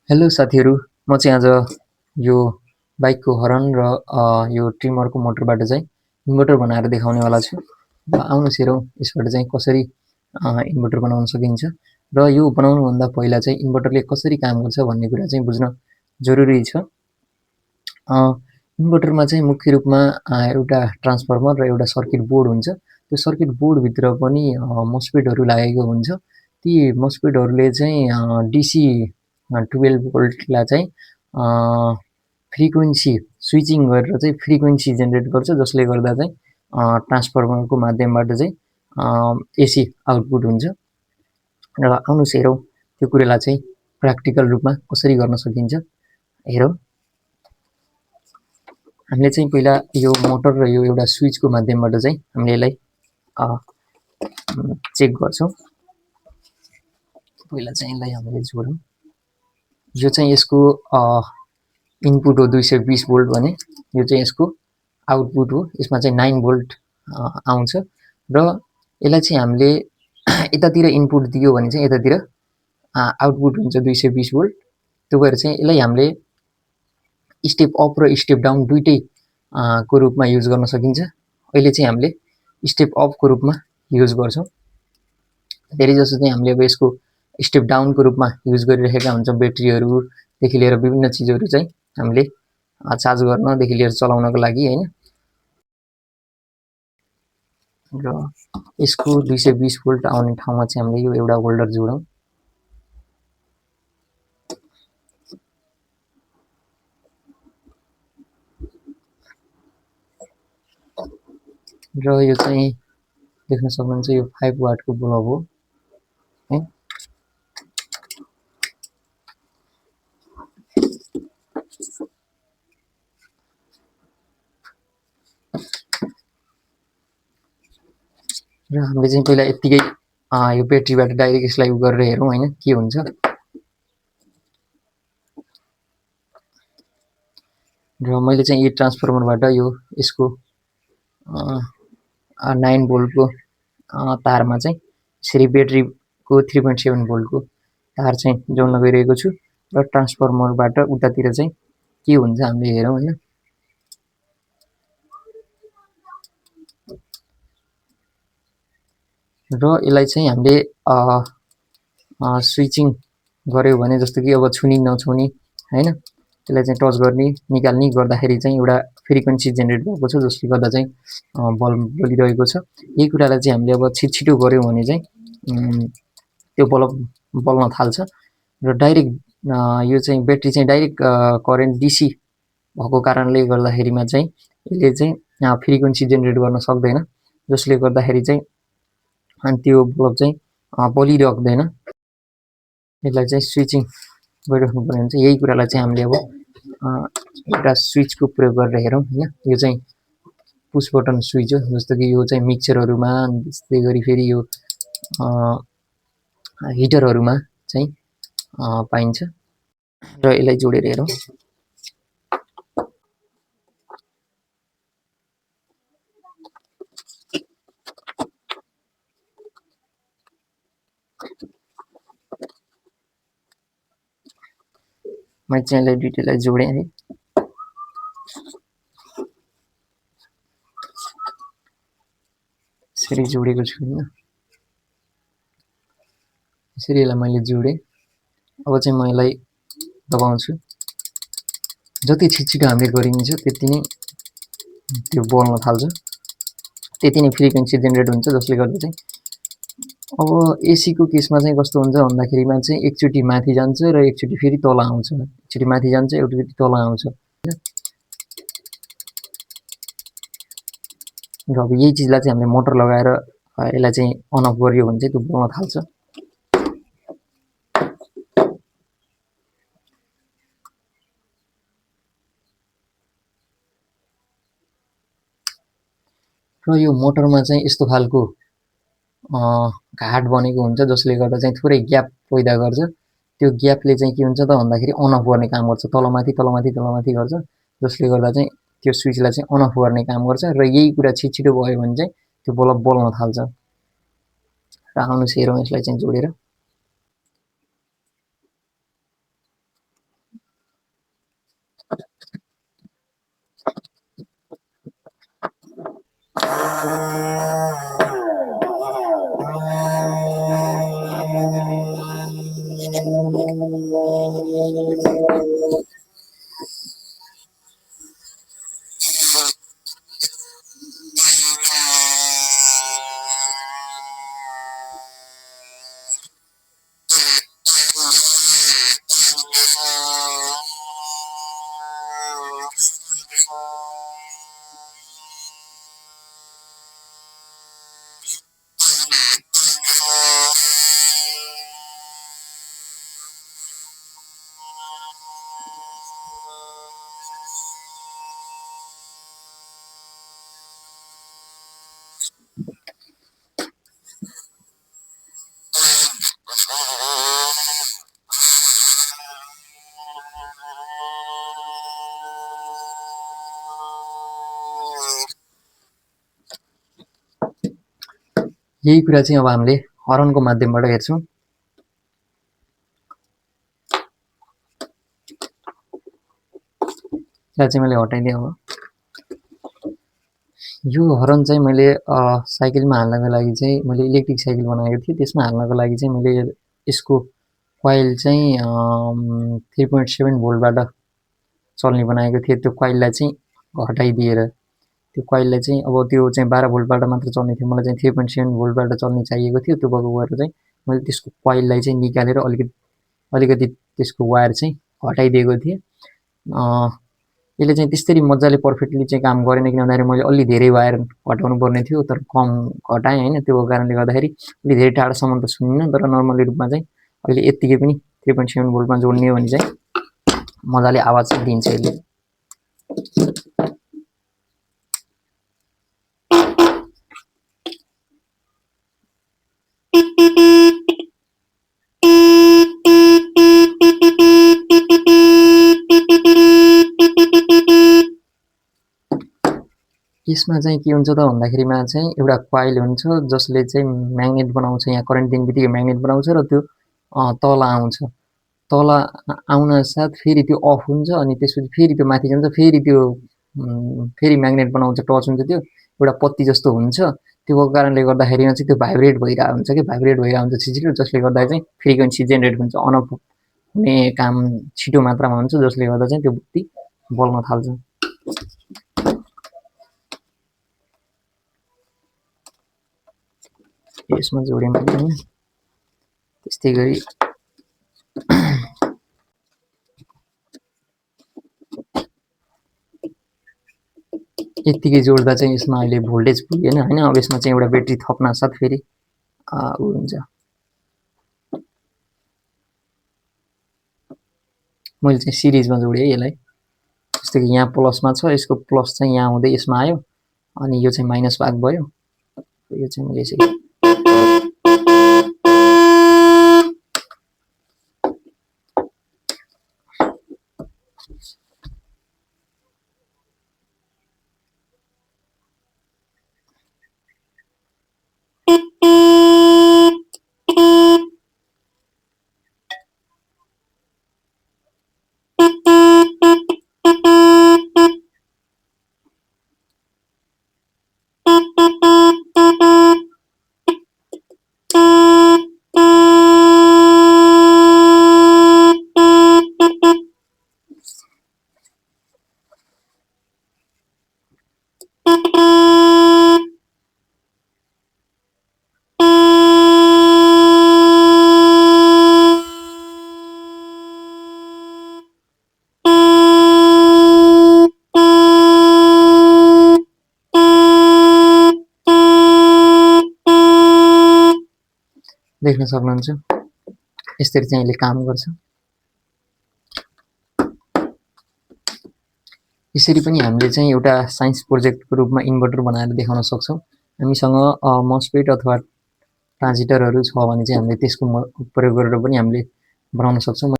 Hello साथीहरू, म चाहिँ आज यो बाइकको हर्न र यो ट्रिमरको मोटरबाट चाहिँ इन्भर्टर बनाएर देखाउनेवाला छु। र आउनुहोस् हेरौँ यसबाट चाहिँ कसरी इन्भर्टर बनाउन सकिन्छ र यो बनाउनुभन्दा पहिला चाहिँ इन्भर्टरले कसरी काम गर्छ भन्ने कुरा चाहिँ बुझ्न जरुरी छ। इन्भर्टरमा चाहिँ मुख्य रूपमा एउटा ट्रान्सफर्मर र एउटा सर्किट बोर्ड हुन्छ। त्यो सर्किट बोर्डभित्र पनि मस्फेटहरू लागेको हुन्छ। ती मस्फेटहरूले चाहिँ डिसी 12 भोल्टलाई चाहिँ फ्रिक्वेन्सी स्विचिङ गरेर चाहिँ फ्रिक्वेन्सी जेनेरेट गर्छ, जसले गर्दा चाहिँ ट्रान्सफर्मरको माध्यमबाट चाहिँ एसी आउटपुट हुन्छ। र आउनुहोस् हेरौँ त्यो कुरालाई चाहिँ प्र्याक्टिकल रूपमा कसरी गर्न सकिन्छ हेरौँ। हामीले चाहिँ पहिला यो मोटर र यो एउटा स्विचको माध्यमबाट चाहिँ हामीले यसलाई चेक गर्छौँ। पहिला चाहिँ यसलाई हामीले जोडौँ। यो चाहिँ यसको इनपुट हो 220 भोल्ट भने, यो चाहिँ यसको आउटपुट हो। यसमा चाहिँ 9 भोल्ट आउँछ र यसलाई चाहिँ हामीले यतातिर इनपुट दियो भने चाहिँ यतातिर आउटपुट हुन्छ 220 भोल्ट। त्यो भएर चाहिँ यसलाई हामीले स्टेप अप र स्टेप डाउन दुईटै को रूपमा युज गर्न सकिन्छ। अहिले चाहिँ हामीले स्टेप अपको रूपमा युज गर्छौँ। धेरै जसो चाहिँ हामीले अब यसको स्टेप डाउनको रूपमा युज गरिरहेका हुन्छौँ। ब्याट्रीहरूदेखि लिएर विभिन्न चिजहरू चाहिँ हामीले चार्ज गर्नदेखि लिएर चलाउनको लागि हैन। र यसको 220 भोल्ट आउने ठाउँमा चाहिँ हामीले यो एउटा होल्डर जोडौँ। र यो चाहिँ देख्न सक्नुहुन्छ यो 5 वाटको बल्ब हो है। र हामीले चाहिँ पहिला यतिकै यो ब्याट्रीबाट डाइरेक्ट यसलाई गरेर हेरौँ हैन के हुन्छ। र मैले चाहिँ यो ट्रान्सफर्मरबाट यो यसको 9 भोल्टको तारमा चाहिँ यसरी ब्याट्रीको 3.7 भोल्टको तार चाहिँ जोड्न गइरहेको छु। र ट्रान्सफर्मरबाट उतातिर चाहिँ के हुन्छ हामीले हेरौँ हैन। र यसलाई चाहिँ हामीले स्विचिङ गर्यो भने जस्तो कि अब छुनी नछुनी हैन, त्यसलाई चाहिँ टच गर्ने निकाल्ने गर्दाखेरि चाहिँ एउटा फ्रिक्वेन्सी जेनेरेट भएको छ, जसले गर्दा चाहिँ बल्ब बलिरहेको छ। यही कुरालाई चाहिँ हामीले अब छिटो गर्यौँ भने चाहिँ त्यो बल्ब बल्न थाल्छ। र डाइरेक्ट यो चाहिँ ब्याट्री चाहिँ डाइरेक्ट करेन्ट डिसी भएको कारणले गर्दाखेरिमा चाहिँ यसले चाहिँ फ्रिक्वेन्सी जेनेरेट गर्न सक्दैन, जसले गर्दाखेरि चाहिँ अनि त्यो बल्ब चाहिँ बलिराख्दैन। यसलाई चाहिँ स्विचिङ गरिराख्नु पर्ने हुन्छ। यही कुरालाई चाहिँ हामीले अब एउटा स्विचको प्रयोग गरेर हेरौँ हैन। यो चाहिँ पुस बटन स्विच हो, जस्तो कि यो चाहिँ मिक्सरहरूमा, त्यस्तै गरी फेरि यो हिटरहरूमा चाहिँ पाइन्छ। र यसलाई जोडेर हेरौँ। मैले चाहिँ यसलाई दुईटैलाई जोडेँ है। यसरी जोडेको छु हैन। यसरी यसलाई मैले जोडेँ। अब चाहिँ म यसलाई दबाउँछु। जति छिटो हामीले गरिन्छ त्यति नै त्यो बल्न थाल्छ, त्यति नै फ्रिक्वेन्सी जेनेरेट हुन्छ, जसले गर्दा चाहिँ अब एसीको केसमा चाहिँ कस्तो हुन्छ भन्दाखेरिमा चाहिँ एकचोटि माथि जान्छ र एकचोटि फेरि तल आउँछ, एकचोटि माथि जान्छ एकचोटि तल आउँछ। र अब यही चिजलाई चाहिँ हामीले मोटर लगाएर यसलाई चाहिँ अन अफ गरियो भने चाहिँ त्यो बल्न थाल्छ। र यो मोटरमा चाहिँ यस्तो खालको घाट बनेको हुन्छ, जसले गर्दा चाहिँ थोरै ग्याप पैदा गर्छ। त्यो ग्यापले चाहिँ के हुन्छ त भन्दाखेरि अन अफ गर्ने काम गर्छ, तलमाथि तलमाथि तलमाथि गर्छ, जसले गर्दा चाहिँ त्यो स्विचलाई चाहिँ अन अफ गर्ने काम गर्छ। र यही कुरा छिटो भयो भने चाहिँ त्यो बल्ब बल्न थाल्छ। र आउनुहोस् हेरौँ यसलाई चाहिँ जोडेर। यही कुरा चाहिँ अब हामीले हर्नको माध्यमबाट हेर्छौं। यसलाई चाहिँ मैले हटाइदिएँ। अब यो हर्न चाहिँ मैले साइकलमा हाल्नको लागि चाहिँ मैले इलेक्ट्रिक साइकल बनाएको थिएँ। त्यसमा हाल्नको लागि चाहिँ मैले यसको कोइल चाहिँ 3.7 भोल्टबाट चल्ने बनाएको थिएँ। त्यो कोइललाई चाहिँ हटाइदिएर त्यो कोइललाई चाहिँ अब त्यो चाहिँ 12 भोल्टबाट मात्र चल्ने थियो। मलाई चाहिँ 3.7 भोल्टबाट चल्ने चाहिएको थियो। त्यो भएको भएर चाहिँ मैले त्यसको कोइललाई चाहिँ निकालेर अलिकति त्यसको वायर चाहिँ हटाइदिएको थिएँ। यसले चाहिँ त्यसरी मजाले पर्फेक्टली चाहिँ काम गरेन, किन भन्दाखेरि मैले अलि धेरै वायर हटाउनु पर्ने थियो, तर कम हटाएँ हैन। त्यो कारणले गर्दाखेरि अलि धेरै टाढासम्म त सुनिन, तर नर्मली रूपमा चाहिँ अहिले यतिकै पनि 3.7 भोल्टमा जोड्ने हो भने चाहिँ मजाले आवाज दिन्छ यसले। यसमा चाहिँ के हुन्छ त भन्दाखेरिमा चाहिँ एउटा कोइल हुन्छ जसले चाहिँ म्याग्नेट बनाउँछ। यहाँ करेन्ट दिनेबित्तिकै म्याग्नेट बनाउँछ र त्यो तल आउँछ। तल आउन साथ फेरि त्यो अफ हुन्छ अनि त्यसपछि फेरि त्यो माथि जान्छ, फेरि त्यो फेरि म्याग्नेट बनाउँछ, टच हुन्छ। त्यो एउटा पत्ती जस्तो हुन्छ। त्यो कारणले गर्दाखेरिमा चाहिँ त्यो भाइब्रेट भइरहेको हुन्छ कि भाइब्रेट भइरहेको हुन्छ छिटो, जसले गर्दा चाहिँ फ्रिक्वेन्सी जेनेरेट हुन्छ। अन अफ हुने काम छिटो मात्रामा हुन्छ, जसले गर्दा चाहिँ त्यो बत्ती बल्न थाल्छ। यसमा जोड्यौं हैन। त्यस्तै गरी यतिकै जोड्दा चाहिँ यसमा अहिले भोल्टेज पुगेन हैन। अब यसमा चाहिँ एउटा ब्याट्री थप्न साथ फेरि हुन्छ। मैले चाहिँ सिरिजमा जोडेँ यसलाई। जस्तै कि यहाँ प्लसमा छ, यसको प्लस चाहिँ यहाँ हुँदै यसमा आयो अनि यो चाहिँ माइनस भाग भयो। यो चाहिँ मैले यसरी देख्न सक्नुहुन्छ। यसरी चाहिँ यसले काम गर्छ। यसरी पनि हामीले चाहिँ एउटा साइन्स प्रोजेक्टको रूपमा इन्भर्टर बनाएर देखाउन सक्छौं। हामीसँग मस्फेट अथवा ट्रान्जिस्टरहरू छ भने चाहिँ हामीले त्यसको प्रयोग गरेर पनि हामीले बनाउन सक्छौं।